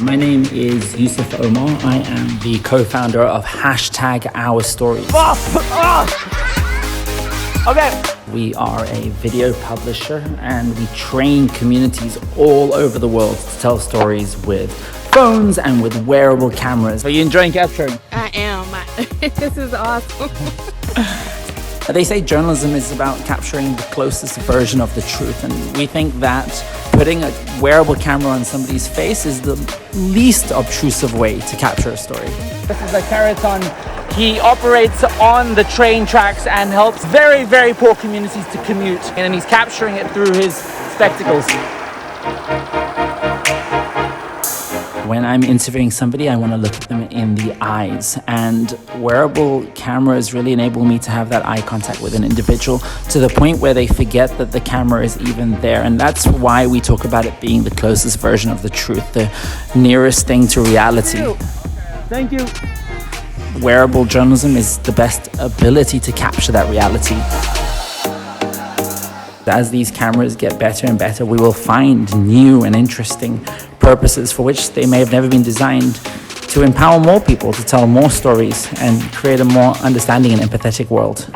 My name is Yusuf Omar. I am the co-founder of #OurStories. Okay. We are a video publisher and we train communities all over the world to tell stories with phones and with wearable cameras. Are you enjoying capturing? I am. This is awesome. They say journalism is about capturing the closest version of the truth, and we think that putting a wearable camera on somebody's face is the least obtrusive way to capture a story. This is a Keraton. He operates on the train tracks and helps very, very poor communities to commute, and he's capturing it through his spectacles. When I'm interviewing somebody, I want to look at them in the eyes, and wearable cameras really enable me to have that eye contact with an individual to the point where they forget that the camera is even there. And that's why we talk about it being the closest version of the truth, the nearest thing to reality. Thank you. Wearable journalism is the best ability to capture that reality. As these cameras get better and better, we will find new and interesting purposes for which they may have never been designed, to empower more people to tell more stories and create a more understanding and empathetic world.